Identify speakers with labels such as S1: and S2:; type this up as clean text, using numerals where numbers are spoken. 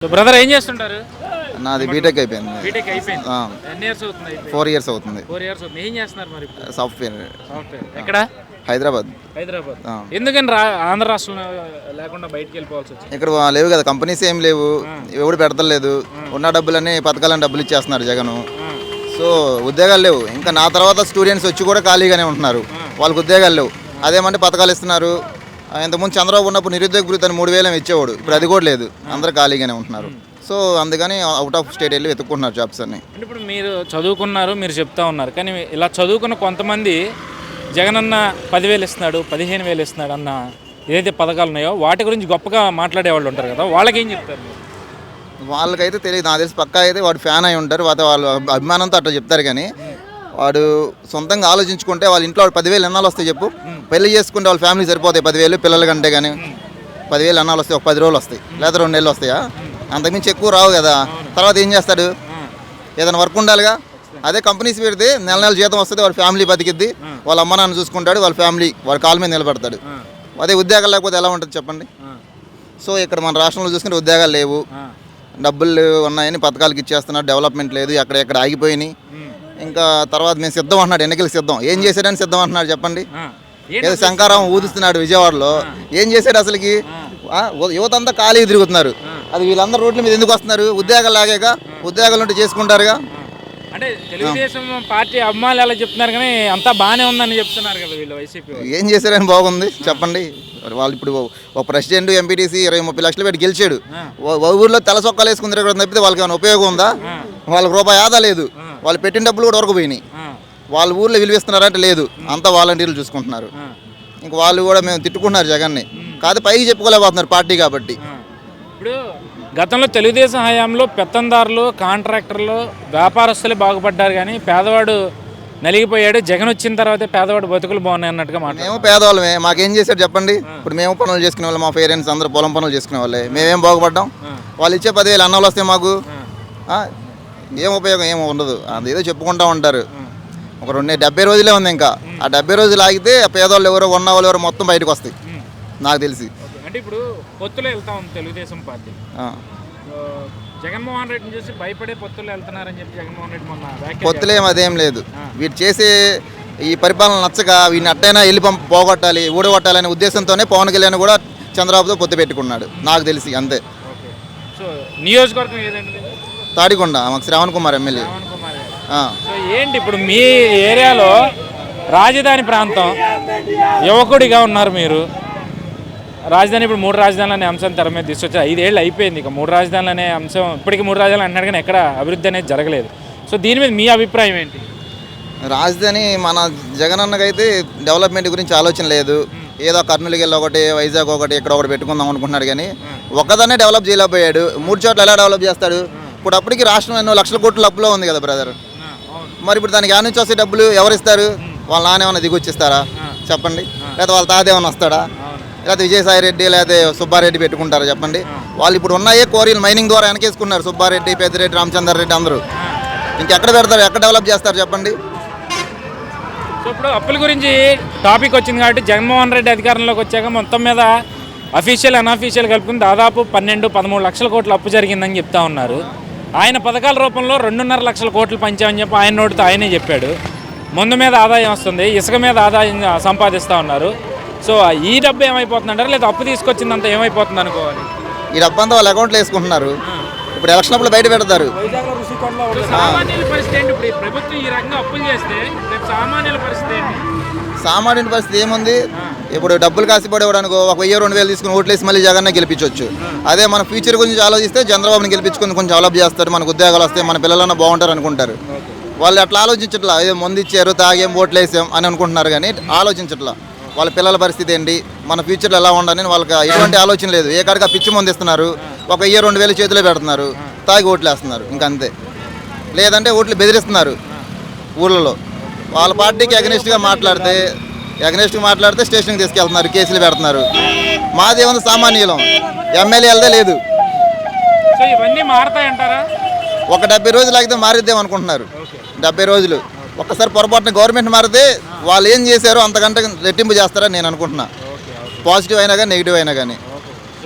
S1: So brother ఏం చేస్తుంటారు?
S2: నాది బీటెక్ అయిపోయింది.
S1: బీటెక్ అయిపోయింది. ఎన్ని ఇయర్స్ అవుతుంది?
S2: 4 years అవుతుంది.
S1: 4 years అవుతుంది. ఏం చేస్తున్నారు మరి?
S2: సాఫ్ట్వేర్.
S1: ఎక్కడ?
S2: హైదరాబాద్.
S1: ఎందుకని ఆంధ్ర రాష్ట్రంలో లేకుండా బయటికి వెళ్ళిపోవాల్సి వచ్చింది?
S2: ఇక్కడ లేవు కదా, కంపెనీస్ ఏం లేవు, ఎవడు పెడతలేదు. ఉన్న డబ్బులన్నీ పథకాలని డబ్బులు ఇచ్చేస్తున్నారు జగన్. సో ఉద్యోగాలు లేవు. ఇంకా నా తర్వాత స్టూడెంట్స్ వచ్చి కూడా ఖాళీగానే ఉంటున్నారు, వాళ్ళకి ఉద్యోగాలు లేవు. అదేమంటే పథకాలు ఇస్తున్నారు. ఇంతకుముందు చంద్రబాబు ఉన్నప్పుడు నిరుద్యోగ భృతి 3,000 ఇచ్చేవాడు, ఇప్పుడు అది కూడా లేదు, అందరూ ఖాళీగానే ఉంటున్నారు. సో అందుకని అవుట్ ఆఫ్ స్టేట్ వెళ్ళి వెతుక్కుంటున్నారు జాబ్స్ అన్ని.
S1: అంటే ఇప్పుడు మీరు చదువుకున్నారు, మీరు చెప్తా ఉన్నారు, కానీ ఇలా చదువుకున్న కొంతమంది జగనన్న 10,000 ఇస్తున్నాడు, 15,000 ఇస్తున్నాడు అన్న ఏదైతే పథకాలు ఉన్నాయో వాటి గురించి గొప్పగా మాట్లాడే వాళ్ళు ఉంటారు కదా, వాళ్ళకి ఏం చెప్తారు?
S2: వాళ్ళకైతే తెలియదు, నాకు తెలిసి పక్కా అయితే వాడు ఫ్యాన్ అయి ఉంటారు, వాళ్ళు అభిమానంతో అట్లా చెప్తారు. కానీ వాడు సొంతంగా ఆలోచించుకుంటే వాళ్ళ ఇంట్లో 10,000 ఎన్నాళ్ళు వస్తాయి చెప్పు? పెళ్లి చేసుకుంటే వాళ్ళ ఫ్యామిలీ సరిపోతాయి 10,000 పిల్లల కంటే. కానీ 10,000 ఎన్నాళ్ళు వస్తాయి? ఒక 10 రోజులు వస్తాయి, లేదా 2 నెలలు వస్తాయా? అంతకుమించి ఎక్కువ రావు కదా. తర్వాత ఏం చేస్తాడు? ఏదైనా వర్క్ ఉండాలిగా. అదే కంపెనీస్ పెడితే నెల జీతం వస్తుంది, వాళ్ళ ఫ్యామిలీ బతికిద్ది, వాళ్ళ అమ్మ నాన్న చూసుకుంటాడు, వాళ్ళ ఫ్యామిలీ వాళ్ళ కాళ్ళ మీద నిలబడతాడు. అదే ఉద్యోగాలు లేకపోతే ఎలా ఉంటుంది చెప్పండి? సో ఇక్కడ మన రాష్ట్రంలో చూసుకుంటే ఉద్యోగాలు లేవు, డబ్బులు ఉన్నాయని పథకాలకి ఇచ్చేస్తున్నారు, డెవలప్మెంట్ లేదు, ఎక్కడ ఆగిపోయినాయి. ఇంకా తర్వాత మేము సిద్ధం అంటున్నాడు, ఎన్నికలు సిద్ధం. ఏం చేసాడని సిద్ధం అంటున్నాడు చెప్పండి? ఏదో శంకారావం ఊదిస్తున్నాడు విజయవాడలో. ఏం చేశాడు అసలుకి? యువత అంతా ఖాళీ తిరుగుతున్నారు. అది వీళ్ళందరూ రోడ్ల మీద ఎందుకు వస్తున్నారు? ఉద్యోగాలు లాగాక, ఉద్యోగాలు ఉంటే చేసుకుంటారుగా.
S1: అంటే తెలుగుదేశం పార్టీ అభిమానులు ఎలా చెప్తున్నారు, కానీ అంతా బాగానే ఉందని చెప్తున్నారు కదా వీళ్ళు వైసీపీ.
S2: ఏం చేశారని బాగుంది చెప్పండి? వాళ్ళు ఇప్పుడు ఒక ప్రెసిడెంట్ ఎంపీటీసీ 20-30 లక్షలు పెట్టి గెలిచాడు. ఊళ్ళో తెల్ల చొక్కాలు వేసుకుని తిరగడం తప్పితే వాళ్ళకి ఏమైనా ఉపయోగం ఉందా? వాళ్ళకి రూపాయి ఆదా లేదు, వాళ్ళు పెట్టిన డబ్బులు కూడా వరకు పోయినాయి. వాళ్ళ ఊర్లో విలువిస్తున్నారంటే లేదు, అంతా వాలంటీర్లు చూసుకుంటున్నారు. ఇంక వాళ్ళు కూడా మేము తిట్టుకుంటున్నారు జగన్ని, కాదు పైకి చెప్పుకోలేకపోతున్నారు పార్టీ కాబట్టి.
S1: ఇప్పుడు గతంలో తెలుగుదేశం హయాంలో పెత్తందారులు, కాంట్రాక్టర్లు, వ్యాపారస్తులే బాగుపడ్డారు, కానీ పేదవాడు నలిగిపోయాడు. జగన్ వచ్చిన తర్వాతే పేదవాడు బతుకులు బాగున్నాయి అన్నట్టుగా మాట.
S2: మేము పేదవాళ్ళమే, మాకేం చేశారు చెప్పండి? ఇప్పుడు మేము పనులు చేసుకునే వాళ్ళు, మా పేరెంట్స్ అందరూ పొలం పనులు చేసుకునే వాళ్ళే, మేమేం బాగుపడ్డాం? వాళ్ళు ఇచ్చే 10,000 అన్నాలు వస్తే మాకు ఏం ఉపయోగం? ఏమో ఉండదు, అదేదో చెప్పుకుంటూ ఉంటారు. ఒక 70 రోజులే ఉంది, ఇంకా ఆ 70 రోజులు ఆగితే పేదవాళ్ళు ఎవరో, ఉన్న వాళ్ళు ఎవరో మొత్తం బయటకు వస్తాయి నాకు తెలిసి.
S1: అంటే ఇప్పుడు పొత్తులో వెళ్తా ఉంది తెలుగుదేశం పార్టీ, జగన్మోహన్ రెడ్డిని చూసి భయపడే పొత్తులు వెళ్తున్నారని చెప్పి జగన్మోహన్ రెడ్డి మొన్న
S2: పొత్తులేం అదేం లేదు. వీడు చేసే ఈ పరిపాలన నచ్చక వీడిని అట్టైనా వెళ్ళి పోగొట్టాలి, ఊడగొట్టాలనే ఉద్దేశంతోనే పవన్ కళ్యాణ్ కూడా చంద్రబాబుతో పొత్తు పెట్టుకున్నాడు నాకు తెలిసి, అంతే.
S1: సో నియోజకవర్గం ఏదండి?
S2: తాడికొండ, మాకు శ్రావణ్ కుమార్ ఎమ్మెల్యే.
S1: సో ఏంటి ఇప్పుడు మీ ఏరియాలో రాజధాని ప్రాంతం, యువకుడిగా ఉన్నారు మీరు, రాజధాని ఇప్పుడు 3 రాజధానులు అనే అంశం తెర మీద తీసుకొచ్చారు. 5 ఏళ్ళు అయిపోయింది, ఇక 3 రాజధానులు అనే అంశం ఇప్పటికీ 3 రాజధానులు అంటున్నారు, కానీ ఎక్కడ అభివృద్ధి అనేది జరగలేదు. సో దీని మీద మీ అభిప్రాయం ఏంటి?
S2: రాజధాని మన జగనన్నకైతే డెవలప్మెంట్ గురించి ఆలోచన లేదు. ఏదో కర్నూలుకి వెళ్ళి ఒకటి, వైజాగ్ ఒకటి, ఇక్కడ ఒకటి పెట్టుకుందాం అనుకుంటున్నాడు, కానీ ఒక్కదాన్నే డెవలప్ చేయలేకపోయాడు. 3 చోట్ల ఎలా డెవలప్ చేస్తాడు? ఇప్పుడు అప్పటికి రాష్ట్రం ఎన్నో లక్షల కోట్ల అప్పులో ఉంది కదా బ్రదర్. మరి ఇప్పుడు దానికి ఆ నుంచి వస్తే డబ్బులు ఎవరు ఇస్తారు? వాళ్ళ నాన్న ఏమైనా దిగొచ్చిస్తారా చెప్పండి? లేదా వాళ్ళ తాత ఏమైనా వస్తాడా? లేకపోతే విజయసాయి రెడ్డి లేదా సుబ్బారెడ్డి పెట్టుకుంటారా చెప్పండి? వాళ్ళు ఇప్పుడు ఉన్నాయే కోరీలు మైనింగ్ ద్వారా వెనకేసుకున్నారు, సుబ్బారెడ్డి, పెద్దిరెడ్డి, రామచందర్ రెడ్డి అందరూ. ఇంకెక్కడ పెడతారు? ఎక్కడ డెవలప్ చేస్తారు చెప్పండి?
S1: సో ఇప్పుడు అప్పుల గురించి టాపిక్ వచ్చింది కాబట్టి జగన్మోహన్ రెడ్డి అధికారంలోకి వచ్చాక మొత్తం మీద అఫీషియల్, అన్అఫీషియల్ కలుపుకుని దాదాపు 12-13 లక్షల కోట్ల అప్పు జరిగిందని చెప్తా ఉన్నారు. ఆయన పథకాల రూపంలో 2.5 లక్షల కోట్లు పంచామని చెప్పి ఆయన నోటితో ఆయనే చెప్పాడు. ముందు మీద ఆదాయం వస్తుంది, ఇసుక మీద ఆదాయం సంపాదిస్తూ ఉన్నారు. సో ఈ డబ్బు ఏమైపోతుంది అంటారు, లేదా అప్పు తీసుకొచ్చిందంతా ఏమైపోతుంది అనుకోవాలి? ఈ
S2: డబ్బు అంతా వాళ్ళ అకౌంట్లో వేసుకుంటున్నారు. ఇప్పుడు ఎలక్షన్ అప్పుడు బయట పెడతారు.
S1: సామాన్యుల పరిస్థితి ఏంటి? ఇప్పుడు ప్రభుత్వం ఈ రకంగా అప్పులు చేస్తే రేపు సామాన్యుల పరిస్థితి ఏంటి?
S2: సామాన్యుని పరిస్థితి ఏముంది? ఇప్పుడు డబ్బులు కాసిపడేవాడనుకో, 1,000-2,000 తీసుకుని ఓట్లేసి మళ్ళీ జగన్నే గెలిపించవచ్చు. అదే మన ఫ్యూచర్ గురించి ఆలోచిస్తే చంద్రబాబుని గెలిపించుకుని కొంచెం డెవలప్ చేస్తారు, మనకు ఉద్యోగాలు వస్తే మన పిల్లలన్నా బాగుంటారు అనుకుంటారు. వాళ్ళు అట్లా ఆలోచించట్లా, ఏదో మంది ఇచ్చారు, తాగేం, ఓట్లేసాం అని అనుకుంటున్నారు, కానీ ఆలోచించట్లా వాళ్ళ పిల్లల పరిస్థితి ఏంటి, మన ఫ్యూచర్లో ఎలా ఉండాలని వాళ్ళకి ఎటువంటి ఆలోచన లేదు. ఏ కాడికి పిచ్చి మంది ఇస్తున్నారు, 1,000-2,000 చేతిలో పెడుతున్నారు, తాగి ఓట్లు వేస్తున్నారు, ఇంకంతే. లేదంటే ఓట్లు బెదిరిస్తున్నారు ఊళ్ళలో. వాళ్ళ పార్టీకి అగెనిస్ట్గా మాట్లాడితే స్టేషన్కి తీసుకెళ్తున్నారు, కేసులు పెడుతున్నారు. మాదేముంది సామాన్యులం, ఎమ్మెల్యేలదే లేదు.
S1: సో ఇవన్నీ మారతాయంటారా?
S2: ఒక 70 రోజులు ఆగితే మారిద్దాం అనుకుంటున్నారు. 70 రోజులు ఒక్కసారి పొరపాటున గవర్నమెంట్ మారితే వాళ్ళు ఏం చేశారో అంతకంటే రెట్టింపు చేస్తారని నేను అనుకుంటున్నా, పాజిటివ్ అయినా కానీ నెగిటివ్ అయినా కానీ.